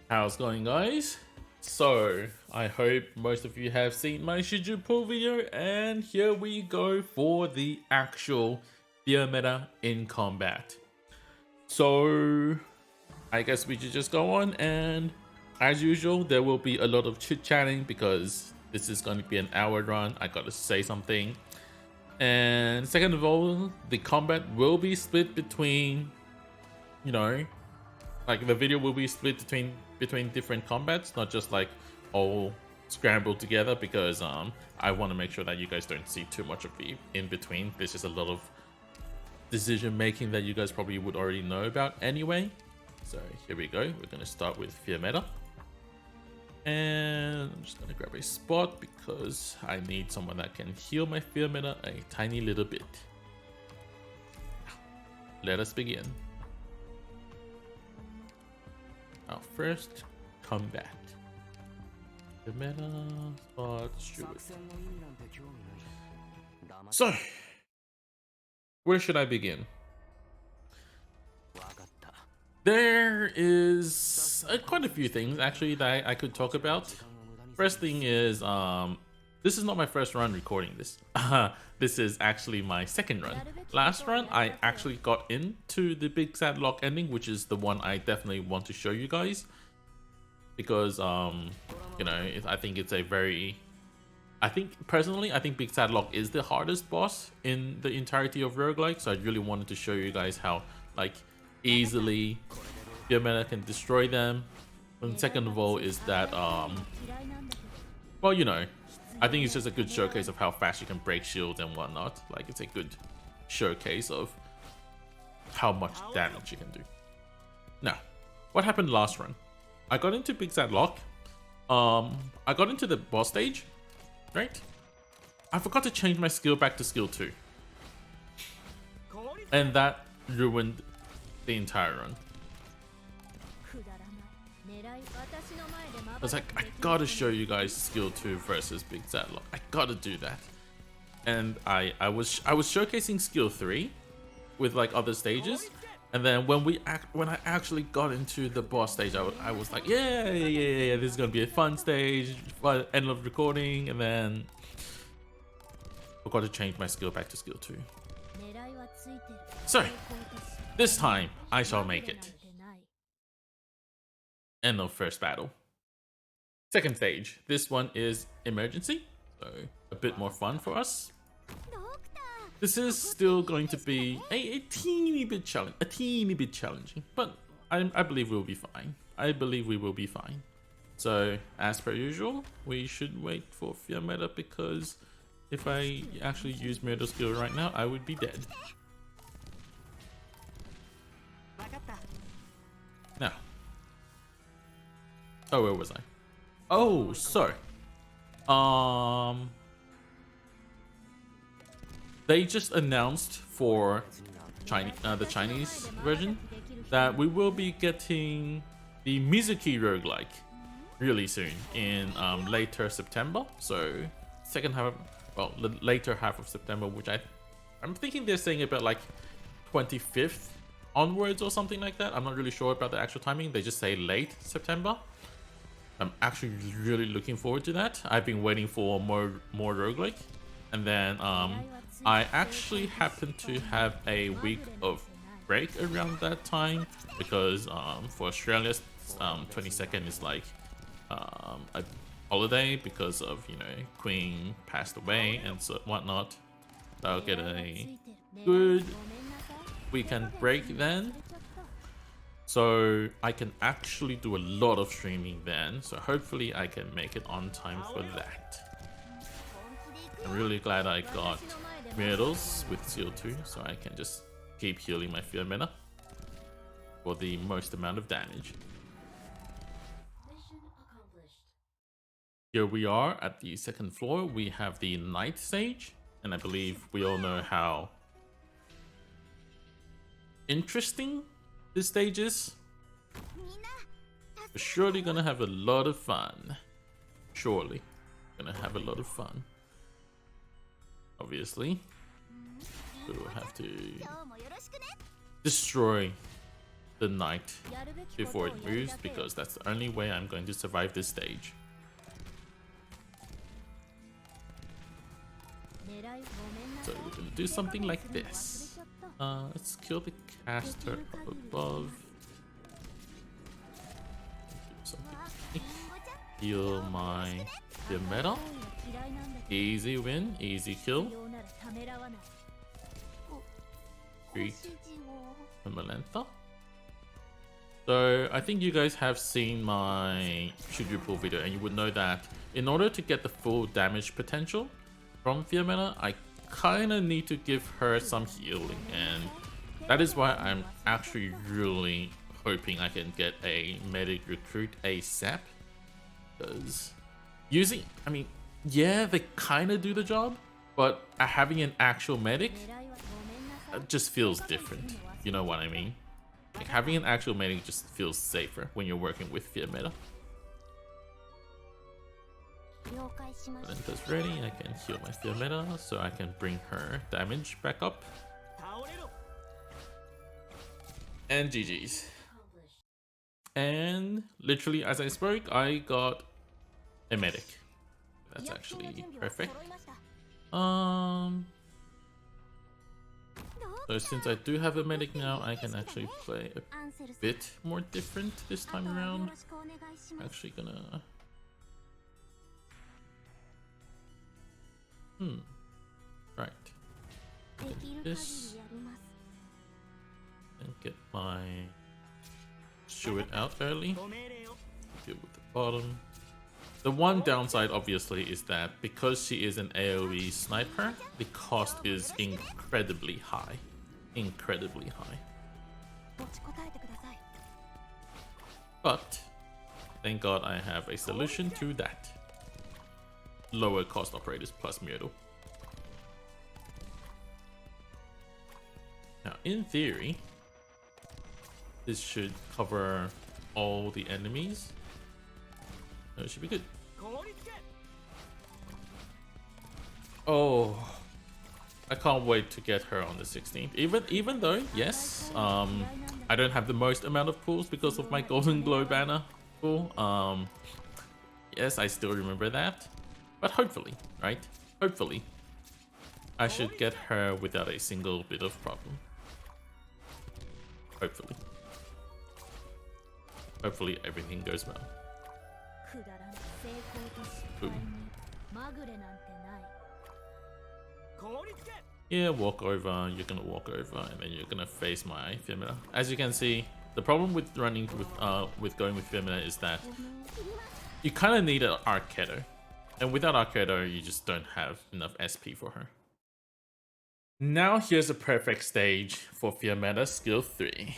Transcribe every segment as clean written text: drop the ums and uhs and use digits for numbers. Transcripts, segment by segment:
How's it going, guys? So, I hope most of you have seen my Shiju pull video, and here we go for the actual Fiammetta in combat. So, I guess we should just go on, and as usual, there will be a lot of chit-chatting because this is going to be an hour run. I gotta say something. And second of all, the combat will be split between, you know, like the video will be split between different combats, not just like all scrambled together, because I want to make sure that you guys don't see too much of the in between. There's just a lot of decision making that you guys probably would already know about anyway. So here we go. We're gonna start with Fiammetta, and I'm just gonna grab a spot because I need someone that can heal my Fiammetta a tiny little bit. Let us begin. Our first combat. The meta spot. So, where should I begin? There is quite a few things actually that I could talk about. First thing is, this is not my first run recording this. This is actually my second run. Last run, I actually got into the Big Sad Lock ending, which is the one I definitely want to show you guys. Because, you know, I think it's a very... personally, I think Big Sad Lock is the hardest boss in the entirety of roguelike. So I really wanted to show you guys how, like, easily Fiammetta can destroy them. And second of all is that, well, you know, I think it's just a good showcase of how fast you can break shields and whatnot. Like, it's a good showcase of how much damage you can do. Now, what happened last run? I got into Big Sad Lock. I got into the boss stage, right? I forgot to change my skill back to skill 2. And that ruined the entire run. I was like, I gotta show you guys skill 2 versus Big Sad Lock. I gotta do that. And I was showcasing skill 3 with like other stages, and then when I actually got into the boss stage, I was like, yeah, this is gonna be a fun stage, end of recording, and then I got to change my skill back to skill 2. So this time I shall make it. End of first battle. Second stage. This one is emergency, so a bit more fun for us. This is still going to be a teeny bit challenging, but I believe we'll be fine. I believe we will be fine. So as per usual, we should wait for Fiammetta, because if I actually use murder skill right now, I would be dead. Now. Oh, where was I? Oh, so. They just announced for the Chinese version that we will be getting the Mizuki roguelike really soon in later September. So second half, well, the later half of September, which I'm thinking they're saying about like 25th onwards or something like that. I'm not really sure about the actual timing. They just say late September. I'm actually really looking forward to that. I've been waiting for more roguelike, and then I actually happen to have a week of break around that time, because for Australia, 22nd is like a holiday because of, you know, Queen passed away and so whatnot. So I'll get a good weekend break then. So I can actually do a lot of streaming then. So hopefully I can make it on time for that. I'm really glad I got medals with Seal 2, so I can just keep healing my Fiammetta for the most amount of damage. Here we are at the second floor. We have the night stage, and I believe we all know how interesting this stage is. We're surely gonna have a lot of fun. Surely gonna have a lot of fun. Obviously, we'll have to destroy the knight before it moves, because that's the only way I'm going to survive this stage. So we're going to do something like this. Let's kill the caster up above. Heal my Fiammetta. Easy win, easy kill. Great Fiammetta. So I think you guys have seen my should you pull video, and you would know that in order to get the full damage potential from Fiammetta, I kind of need to give her some healing, and that is why I'm actually really hoping I can get a medic recruit ASAP, because using, I mean, yeah, they kind of do the job, but having an actual medic just feels different. You know what I mean? Like, having an actual medic just feels safer when you're working with Fiammetta. Valenta's ready. I can heal my Fiammetta so I can bring her damage back up. And GG's. And literally as I spoke, I got a medic. That's actually perfect. So since I do have a medic now, I can actually play a bit more different this time around. I'm actually gonna... Right. Get this. And get my Steward out early. Deal with the bottom. The one downside, obviously, is that because she is an AoE sniper, the cost is incredibly high. Incredibly high. But thank God I have a solution to that. Lower cost operators plus Myrtle. Now, in theory, this should cover all the enemies. No, it should be good. Oh, I can't wait to get her on the 16th. Even though, yes, I don't have the most amount of pulls because of my Golden Glow banner pull. Yes, I still remember that. But hopefully, right? Hopefully, I should get her without a single bit of problem. Hopefully. Hopefully everything goes well. Boom. Yeah, walk over, you're gonna walk over, and then you're gonna face my Fiammetta. As you can see, the problem with running with going with Fiammetta is that you kind of need an Arknights. And without Arknights, you just don't have enough SP for her. Now here's a perfect stage for Fiammetta skill 3.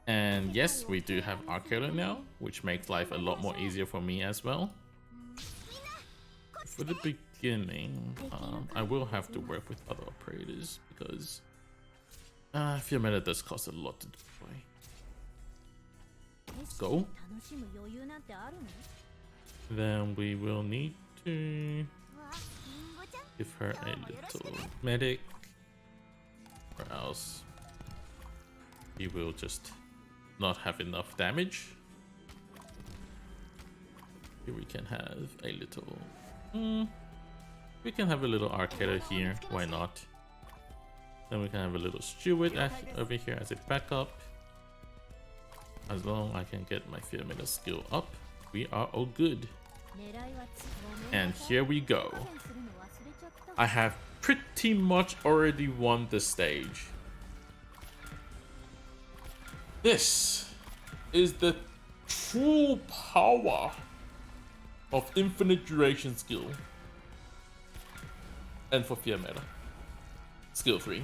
And yes, we do have Arknights now, which makes life a lot more easier for me as well. For the beginning, I will have to work with other operators because Fiammetta does cost a lot to deploy. Let's go. Then we will need to give her a little medic, or else he will just not have enough damage. Here we can have a little... we can have a little Arknights here, why not? Then we can have a little Steward over here as a backup. As long as I can get my Fiammetta skill up, we are all good. And here we go. I have pretty much already won the stage. This is the true power of infinite duration skill. And for Fiammetta, skill 3.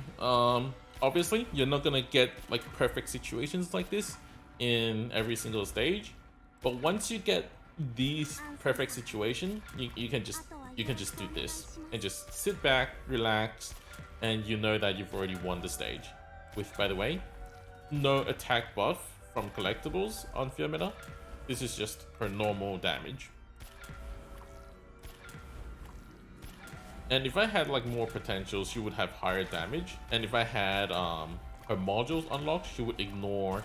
Obviously, you're not gonna get like perfect situations like this in every single stage, but once you get these perfect situation, you can just do this and just sit back, relax, and you know that you've already won the stage. With, by the way, no attack buff from collectibles on Fiammetta. This is just her normal damage. And if I had like more potential, she would have higher damage. And if I had her modules unlocked, she would ignore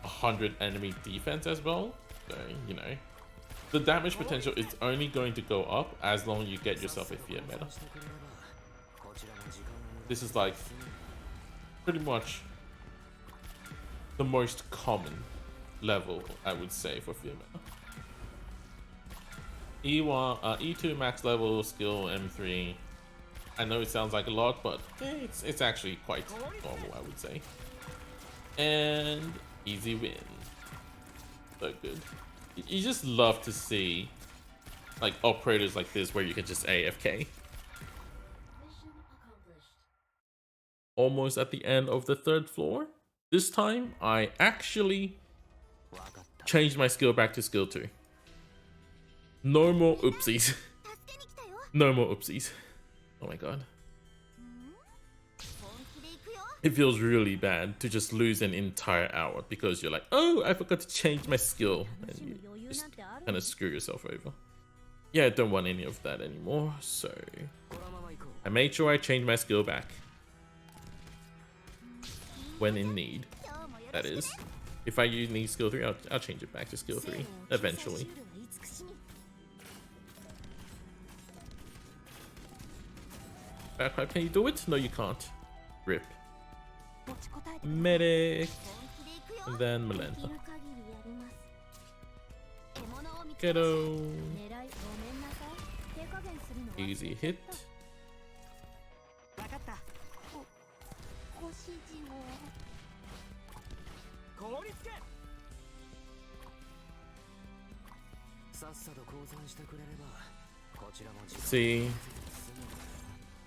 100 enemy defense as well. So, you know, the damage potential is only going to go up as long as you get yourself a Fiammetta. This is like pretty much the most common level, I would say, for Fiammetta. E1, E2 max level skill M3. I know it sounds like a lot, but it's actually quite normal, I would say. And easy win. So good. You just love to see like operators like this where you can just AFK. Almost at the end of the 3rd floor. This time I actually changed my skill back to skill 2. No more oopsies. No more oopsies. Oh my god. It feels really bad to just lose an entire hour because you're like, oh, I forgot to change my skill. And you just kind of screw yourself over. Yeah, I don't want any of that anymore. So I made sure I changed my skill back. When in need, that is. If I need skill 3, I'll change it back to skill 3 eventually. Backpipe, can you do it? No, you can't. Rip. Medic. And then Malenta. Ghetto. Easy hit. See,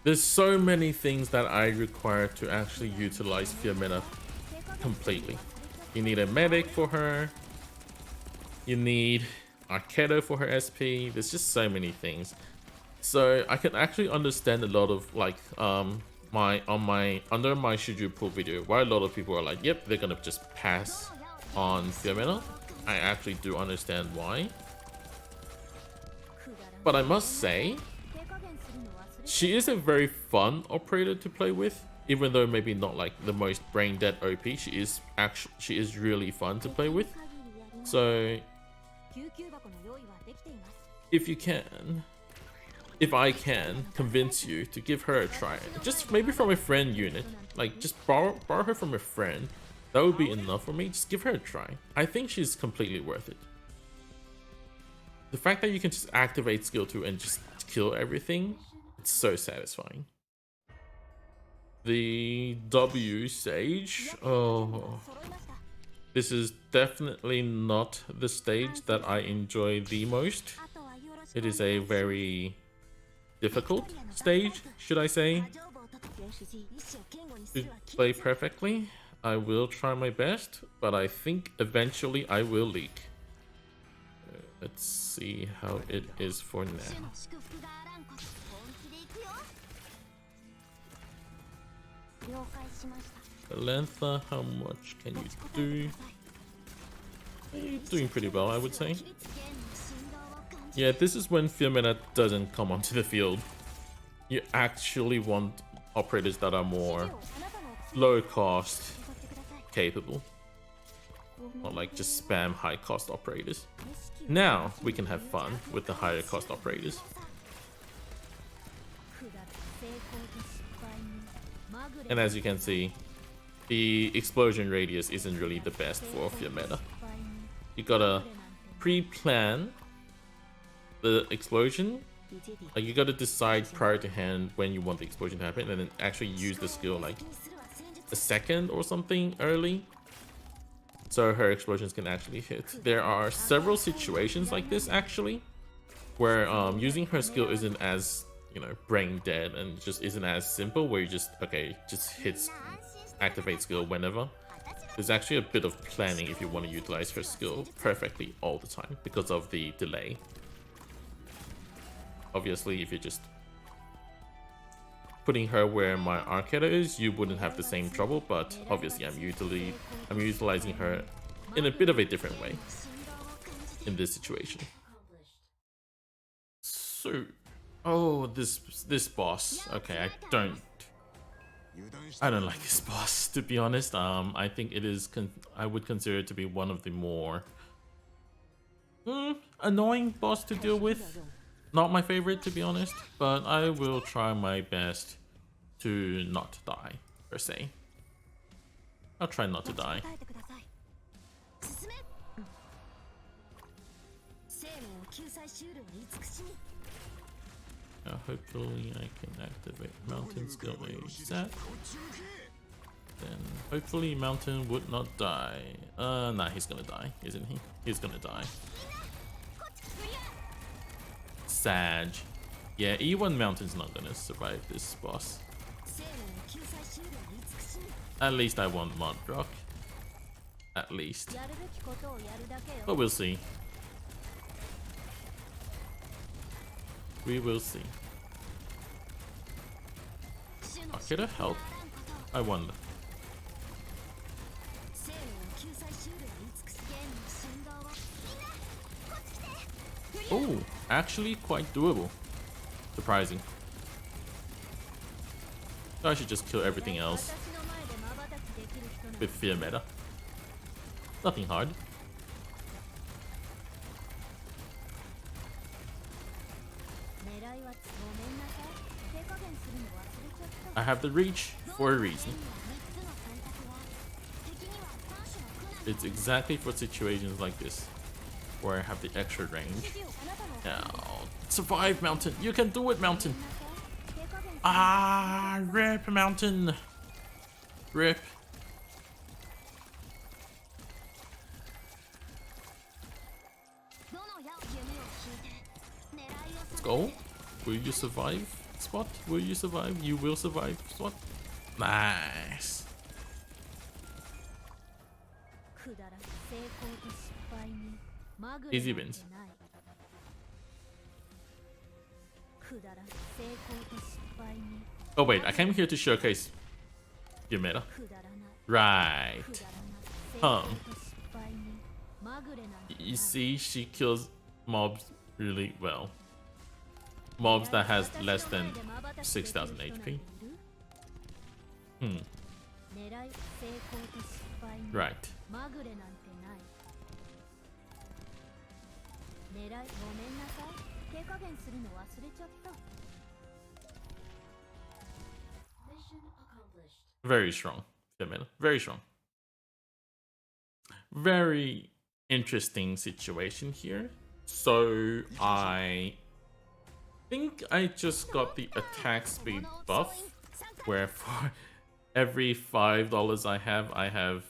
there's so many things that I require to actually utilize Fiammetta completely. You need a medic for her. You need Arkedo for her SP. There's just so many things. So I can actually understand a lot of like under my Shiju pool video why a lot of people are like, yep, they're gonna just pass on Fiammetta. I actually do understand why. But I must say, she is a very fun operator to play with, even though maybe not like the most brain dead OP. She is really fun to play with. So if I can convince you to give her a try, just maybe from a friend unit, like just borrow her from a friend, that would be enough for me. Just give her a try. I think she's completely worth it. The fact that you can just activate skill 2 and just kill everything, it's so satisfying. The W stage, oh, this is definitely not the stage that I enjoy the most. It is a very difficult stage, should I say, to play perfectly. I will try my best, but I think eventually I will leak. Let's see how it is for now. Length, how much can you do? You're doing pretty well, I would say. Yeah, this is when Fiammetta doesn't come onto the field. You actually want operators that are more low cost capable. Not like just spam high cost operators. Now we can have fun with the higher cost operators. And as you can see, the explosion radius isn't really the best for Fiammetta. You gotta pre-plan the explosion. Like you gotta decide prior to hand when you want the explosion to happen, and then actually use the skill like a second or something early, so her explosions can actually hit. There are several situations like this actually, where using her skill isn't as, you know, brain dead and just isn't as simple, where you just, okay, just hits activate skill whenever. There's actually a bit of planning if you want to utilize her skill perfectly all the time because of the delay. Obviously, if you're just putting her where my Arknights is, you wouldn't have the same trouble, but obviously I'm utilizing her in a bit of a different way in this situation. So, oh, this boss. Okay, I don't I don't like this boss, to be honest. I think it is. I would consider it to be one of the more annoying boss to deal with. Not my favorite, to be honest, but I will try my best to not die, per se. I'll try not to die. Hopefully I can activate Mountain skill ASAP. Then hopefully Mountain would not die. Nah, he's gonna die, isn't he? He's gonna die. Sag. Yeah, E1 Mountain's not gonna survive this boss. At least I want Mod Rock. At least. But we'll see. We will see. Akira help? I wonder. Oh, actually quite doable. Surprising. I should just kill everything else with Fiammetta. Nothing hard. I have the reach for a reason. It's exactly for situations like this where I have the extra range. Now, survive, Mountain. You can do it, Mountain. Ah, rip, Mountain. Rip. Let's go. Will you survive, Spot? Will you survive? You will survive, Spot. Nice. Easy wins. Oh wait, I came here to showcase Fiammetta. Right. You see, she kills mobs really well. Mobs that has less than 6,000 HP. Right. Very strong, Fiammetta. Very strong. Very interesting situation here. So I think I just got the attack speed buff, where for every $5 I have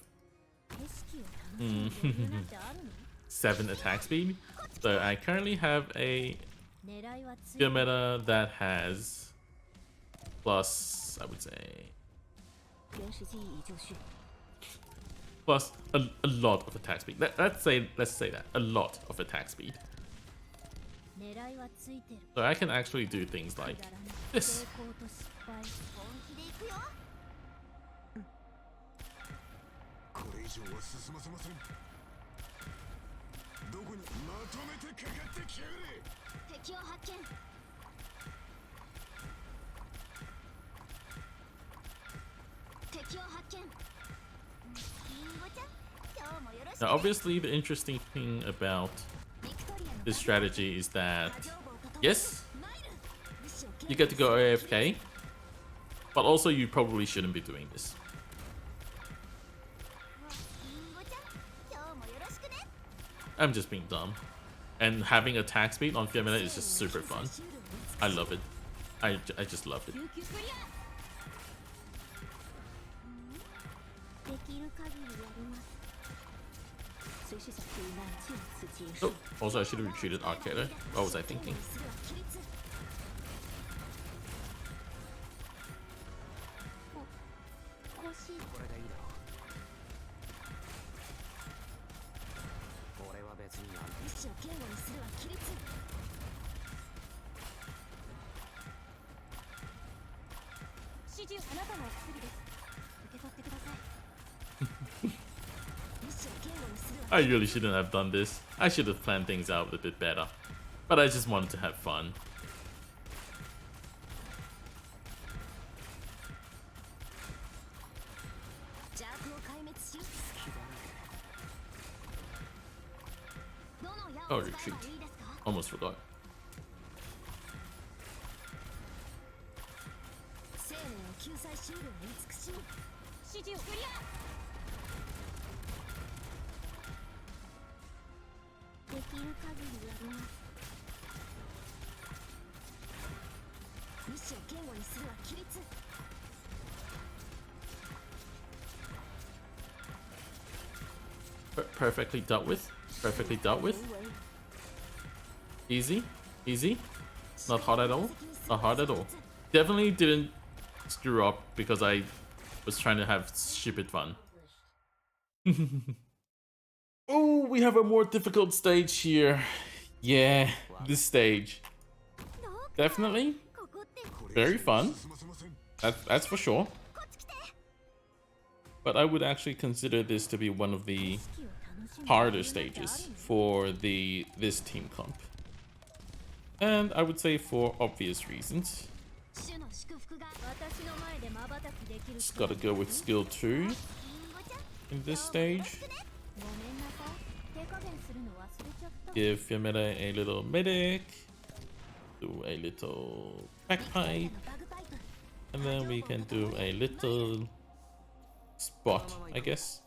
7 attack speed. So I currently have a Fiammetta that has plus, I would say, plus a lot of attack speed. Let's say that a lot of attack speed. So I can actually do things like this. Now obviously the interesting thing about this strategy is that, yes, you get to go AFK, but also you probably shouldn't be doing this. I'm just being dumb. And having attack speed on Fiammetta is just super fun. I love it. I just love it. Oh, also I should have retreated Arcade. What was I thinking? I really shouldn't have done this. I should have planned things out a bit better. But I just wanted to have fun. Oh, retreat. Almost forgot. Perfectly dealt with. Perfectly dealt with. Easy. Easy. Not hard at all. Not hard at all. Definitely didn't screw up because I was trying to have stupid fun. Oh, we have a more difficult stage here. Yeah, this stage. Definitely very fun. That's for sure. But I would actually consider this to be one of the harder stages for this team comp. And I would say for obvious reasons. Just gotta go with skill 2 in this stage. Give Fiammetta a little medic. Do a little backpipe. And then we can do a little spot, I guess.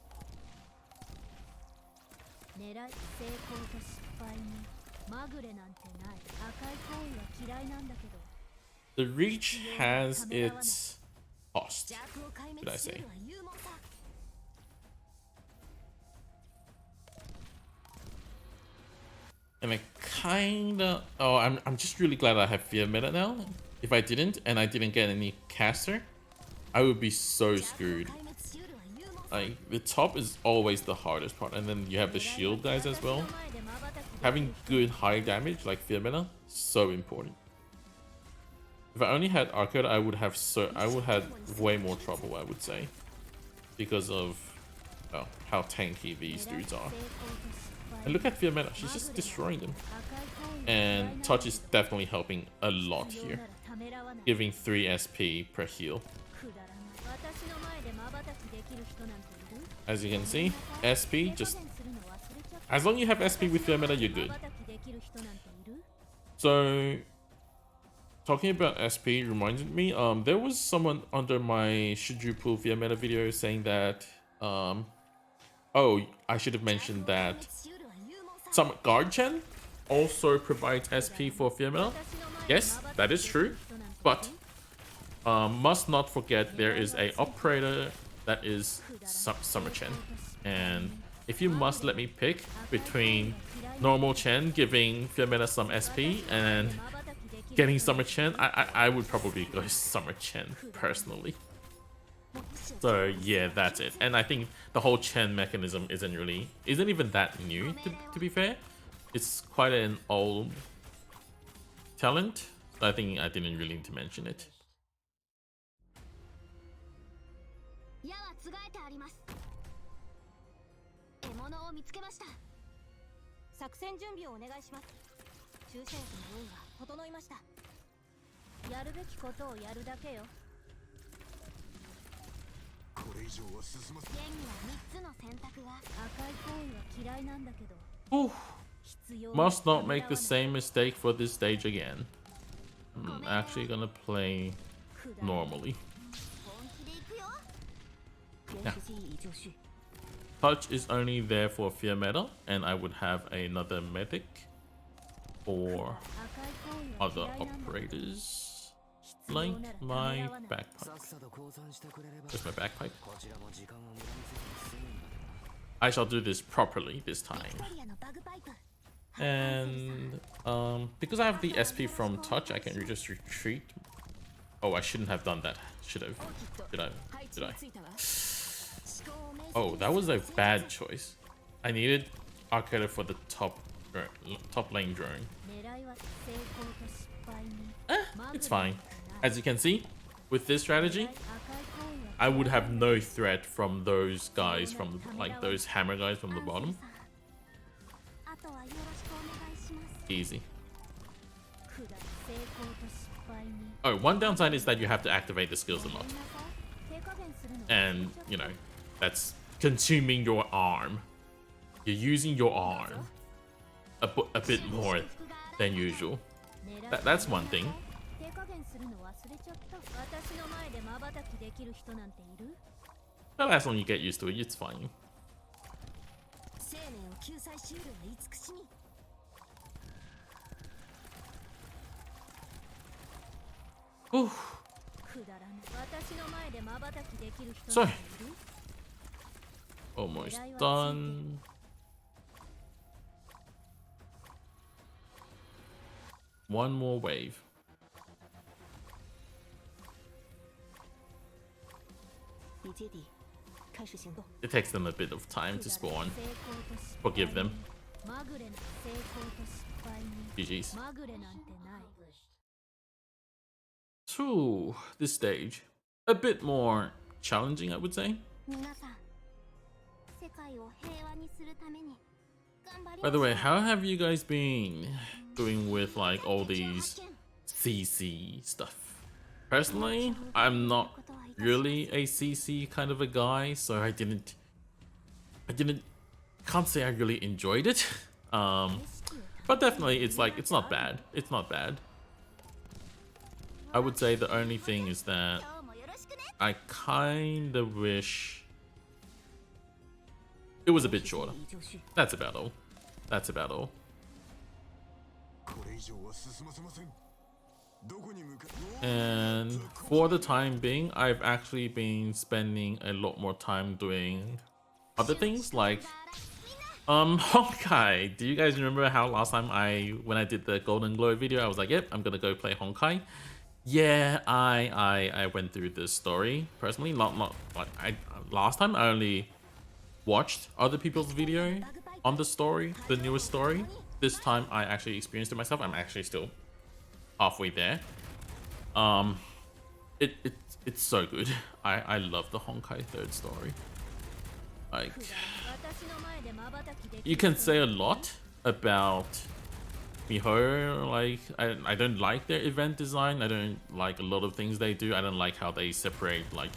The reach has its cost, should I say. And I kinda... Oh, I'm just really glad I have Fiammetta now. If I didn't, and I didn't get any caster, I would be so screwed. Like, the top is always the hardest part, and then you have the shield guys as well. Having good high damage like Fiammetta, so important. If I only had Arknights, I would have way more trouble, I would say, because of how tanky these dudes are. And look at Fiammetta, she's just destroying them. And touch is definitely helping a lot here, giving 3 SP per heal. As you can see, SP just... As long as you have SP with Fiammetta, you're good. So, talking about SP reminded me, there was someone under my should you pull Fiammetta video saying that, oh, I should have mentioned that some guard Chen also provides SP for Fiammetta. Yes, that is true, but must not forget there is a operator that is Summer Chen, and if you must let me pick between normal Chen giving Fiammetta some SP and getting Summer Chen, I would probably go Summer Chen personally. So yeah, that's it. And I think the whole Chen mechanism isn't even that new, to be fair. It's quite an old talent, so I think I didn't really need to mention it. Ooh. Must not make the same mistake for this stage again. I'm actually gonna play normally. Yeah. Touch is only there for Fiammetta, and I would have another medic or other operators like my backpipe. Where's my backpipe? I shall do this properly this time. And because I have the SP from touch, I can just retreat. Oh, I shouldn't have done that. Should have. Did I? Oh, that was a bad choice. I needed Arknights for the top lane drone. It's fine. As you can see, with this strategy, I would have no threat from those guys, from like those hammer guys from the bottom. Easy. Oh, one downside is that you have to activate the skills a lot. And, you know, that's consuming your arm. You're using your arm. a bit more than usual. That's one thing. But as long as you get used to it, it's fine. Ooh. So, almost done. One more wave. It takes them a bit of time to spawn. Forgive them. GG's. So, this stage, a bit more challenging, I would say. By the way, how have you guys been doing with like all these CC stuff? Personally, I'm not really a CC kind of a guy, so I can't say I really enjoyed it. But definitely it's not bad. It's not bad. I would say the only thing is that I kind of wish it was a bit shorter. That's about all. That's about all. And for the time being, I've actually been spending a lot more time doing other things like Honkai. Do you guys remember how last time when I did the Golden Glow video, I was like, yep, I'm gonna go play Honkai. Yeah, I went through this story personally. Not like last time I only watched other people's video on the story, the newest story. This time I actually experienced it myself. I'm actually still halfway there. It's so good. I love the Honkai third story. Like, you can say a lot about Miho, like I don't like their event design. I don't like a lot of things they do. I don't like how they separate, like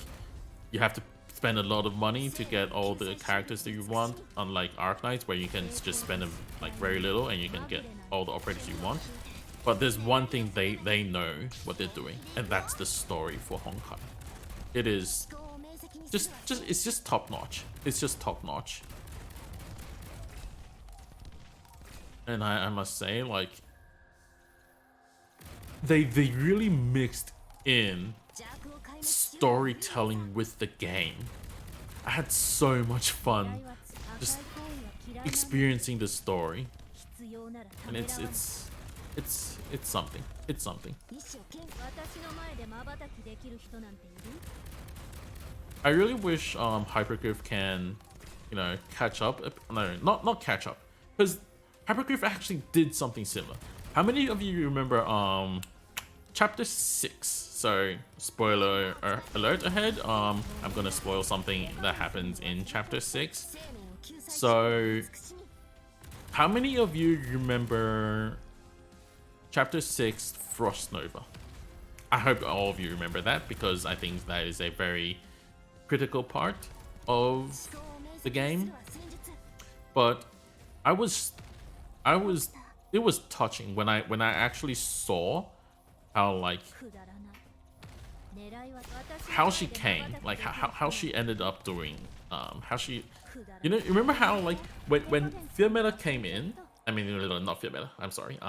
you have to spend a lot of money to get all the characters that you want, unlike Arknights where you can just spend like very little and you can get all the operators you want. But there's one thing they know what they're doing, and that's the story for Honkai. It is it's just top notch. It's just top notch. And I must say, like, they really mixed in storytelling with the game. I had so much fun just experiencing the story, and it's something. It's something. I really wish Hypergriff can, you know, catch up. No, not catch up, because Hypergriff actually did something similar. How many of you remember chapter 6? So spoiler alert ahead. I'm gonna spoil something that happens in chapter 6. So how many of you remember chapter 6 Frost Nova? I hope all of you remember that, because I think that is a very critical part of the game. But it was touching when I actually saw how, like, how she came, like how she ended up doing, how she, you know, remember how, like, when Fiammetta came in, I mean, not Fiammetta, I'm sorry,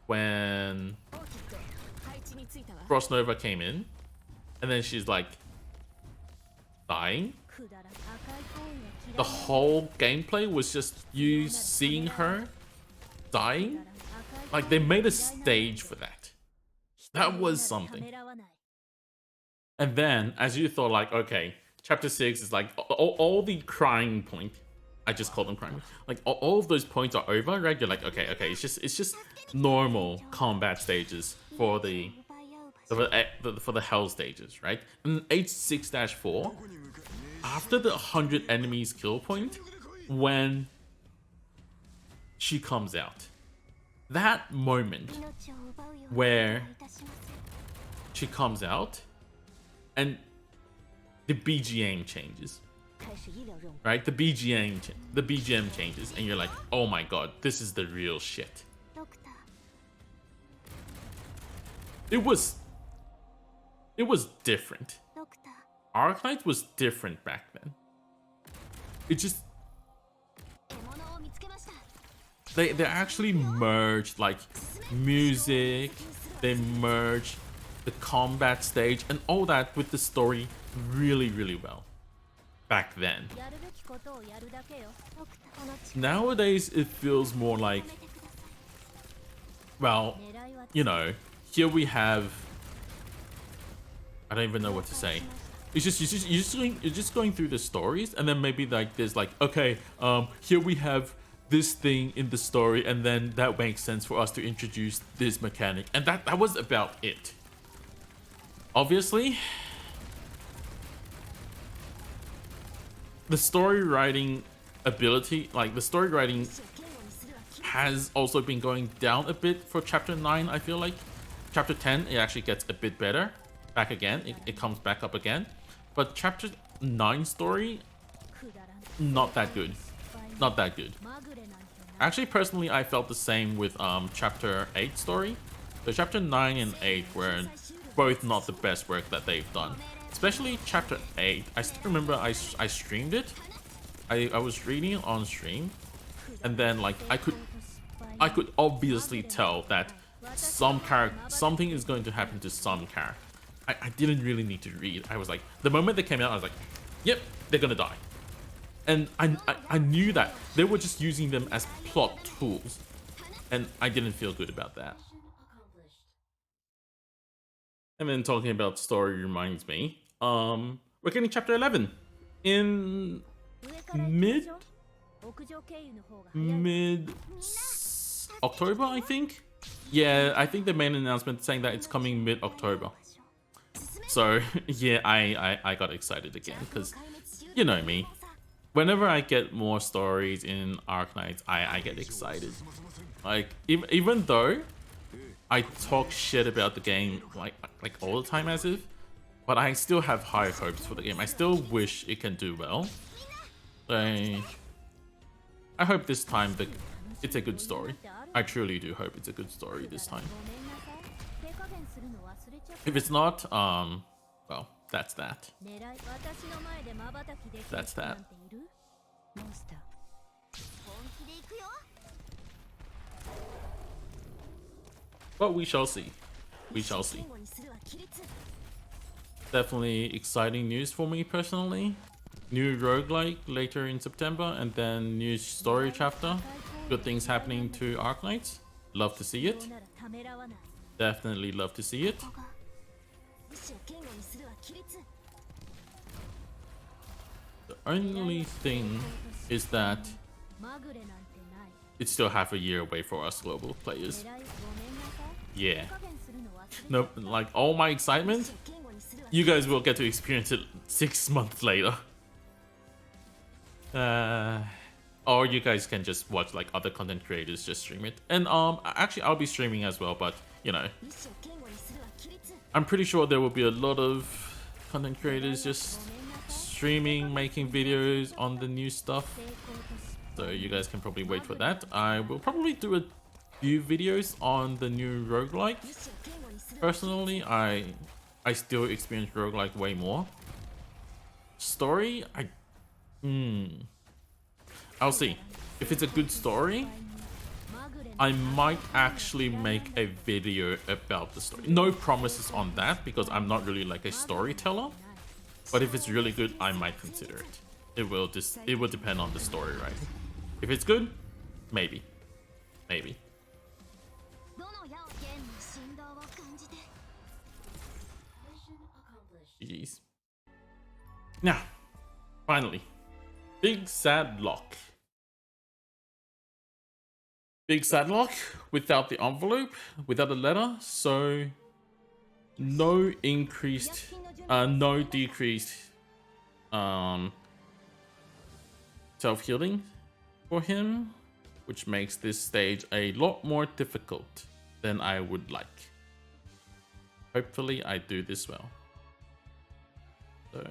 when Frost Nova came in, and then she's like dying. The whole gameplay was just you seeing her dying. Like, they made a stage for that. That was something. And then, as you thought, like, okay, chapter 6 is like all the crying point. I just call them crying. Like, all of those points are over, right? You're like, okay, it's just normal combat stages for the hell stages, right? And H6-4, after the 100 enemies kill point, when she comes out, that moment where she comes out and the BGM changes, right? The BGM changes, and you're like, oh my god, this is the real shit. It was different. Arknights was different back then. It just they actually merged like music, they merged the combat stage and all that with the story really well back then. Nowadays it feels more like, well, you know, here we have, I don't even know what to say. It's just you're just going through the stories, and then maybe like there's like, okay, here we have this thing in the story, and then that makes sense for us to introduce this mechanic, and that was about it. Obviously, the story writing ability, like the story writing, has also been going down a bit for chapter 9. I feel like chapter 10 it actually gets a bit better. Back again, it comes back up again, but chapter 9 story, not that good. Not that good. Actually, personally, I felt the same with chapter 8 story. So chapter 9 and 8 were both not the best work that they've done. Especially chapter 8. I still remember I streamed it. I was reading it on stream, and then like I could obviously tell that something is going to happen to some character. I didn't really need to read. I was like, the moment they came out, I was like, yep, they're gonna die. And I knew that they were just using them as plot tools, and I didn't feel good about that. And then talking about story reminds me, we're getting chapter 11 in mid October, I think. Yeah, I think the main announcement saying that it's coming mid October. So yeah, I got excited again because you know me. Whenever I get more stories in Arknights, I get excited. Like even though I talk shit about the game like all the time as if, but I still have high hopes for the game. I still wish it can do well. So I hope this time it's a good story. I truly do hope it's a good story this time. If it's not, well, that's that. That's that. But we shall see. We shall see. Definitely exciting news for me personally. New roguelike later in September, and then new story chapter. Good things happening to Arknights. Love to see it. Definitely love to see it. The only thing is that it's still half a year away for us global players. Yeah. Nope, like all my excitement, you guys will get to experience it 6 months later. Or you guys can just watch like other content creators just stream it. And actually I'll be streaming as well, but you know, I'm pretty sure there will be a lot of content creators just streaming, making videos on the new stuff. So you guys can probably wait for that. I will probably do a few videos on the new roguelike. Personally, I still experience roguelike way more. Story, I'll see. If it's a good story, I might actually make a video about the story. No promises on that because I'm not really like a storyteller. But if it's really good, I might consider it. It will depend on the story, right? If it's good, maybe. Maybe. GG's. Now, finally, Big Sad Lock. Big Sad Lock without the envelope, without the letter, so no increased, no decreased self-healing for him, which makes this stage a lot more difficult than I would like. Hopefully I do this well. So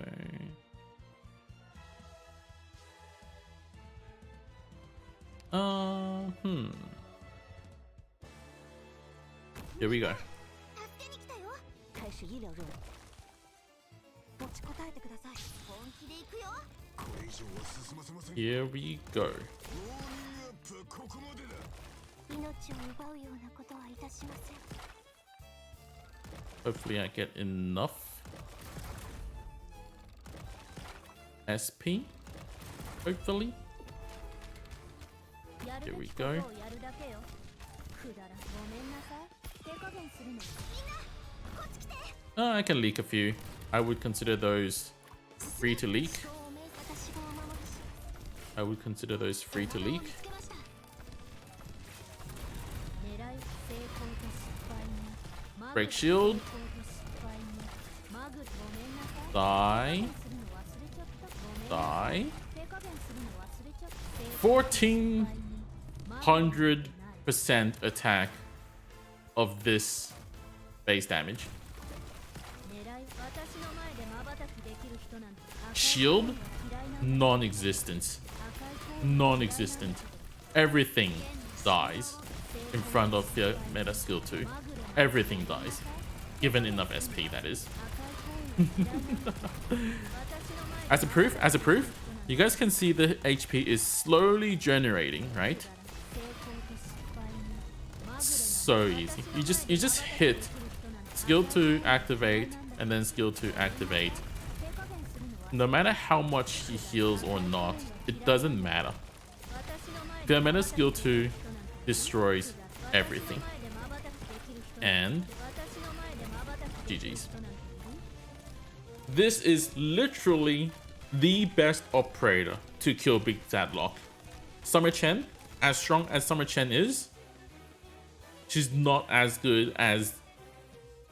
Here we go. Here we go. Hopefully I get enough SP. Hopefully. Here we go. I can leak a few. I would consider those free to leak. I would consider those free to leak. Break shield. Die. Die. 1400% attack of this base damage. Shield, non-existent. Non-existent. Everything dies in front of Fiammetta skill 2. Everything dies. Given enough SP, that is. As a proof, you guys can see the HP is slowly generating, right? So easy. You just hit skill 2 activate and then skill 2 activate. No matter how much he heals or not, it doesn't matter. Fiammetta skill 2 destroys everything. And GG's. This is literally the best operator to kill Big Zadlock. Summer Chen, as strong as Summer Chen is, she's not as good as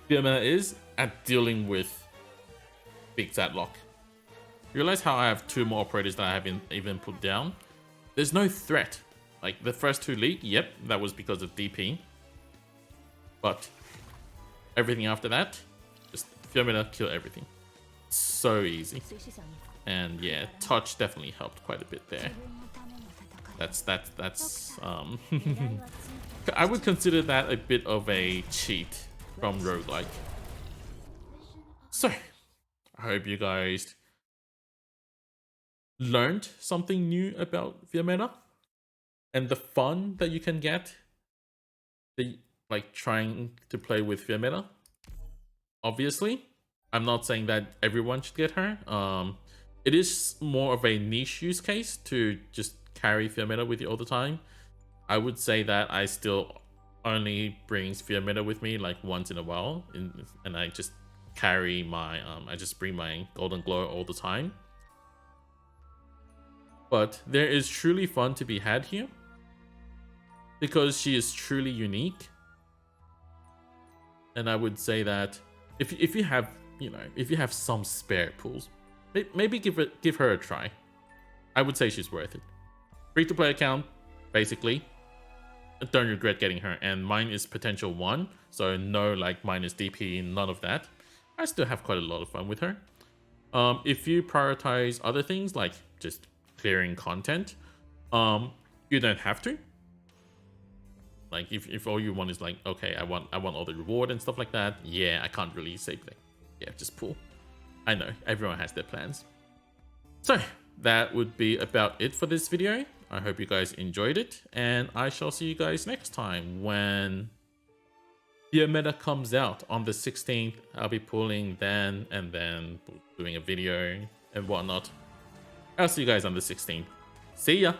Fiammetta is at dealing with Big Zadlock. Realize how I have 2 more operators that I haven't even put down? There's no threat. Like the first 2 leak, yep, that was because of DP. But everything after that, just Fiammetta kill everything. So easy. And yeah, touch definitely helped quite a bit there. That's I would consider that a bit of a cheat from roguelike. So I hope you guys learned something new about Fiammetta and the fun that you can get like trying to play with Fiammetta. Obviously, I'm not saying that everyone should get her. It is more of a niche use case to just carry Fiammetta with you all the time. I would say that I still only brings Fiammetta with me like once in a while, and I just carry my I just bring my Golden Glow all the time. But there is truly fun to be had here because she is truly unique. And I would say that if you have, you know, if you have some spare pools, maybe give her a try. I would say she's worth it. Free to play account, basically. Don't regret getting her. And mine is potential 1, so no like minus DP, none of that. I still have quite a lot of fun with her. If you prioritize other things like just clearing content, you don't have to. Like if all you want is like, okay, I want all the reward and stuff like that, yeah, I can't really say like, yeah, just pull. I know everyone has their plans. So that would be about it for this video. I hope you guys enjoyed it, and I shall see you guys next time when Fiammetta comes out on the 16th. I'll be pulling then and then doing a video and whatnot. I'll see you guys on the 16th. See ya!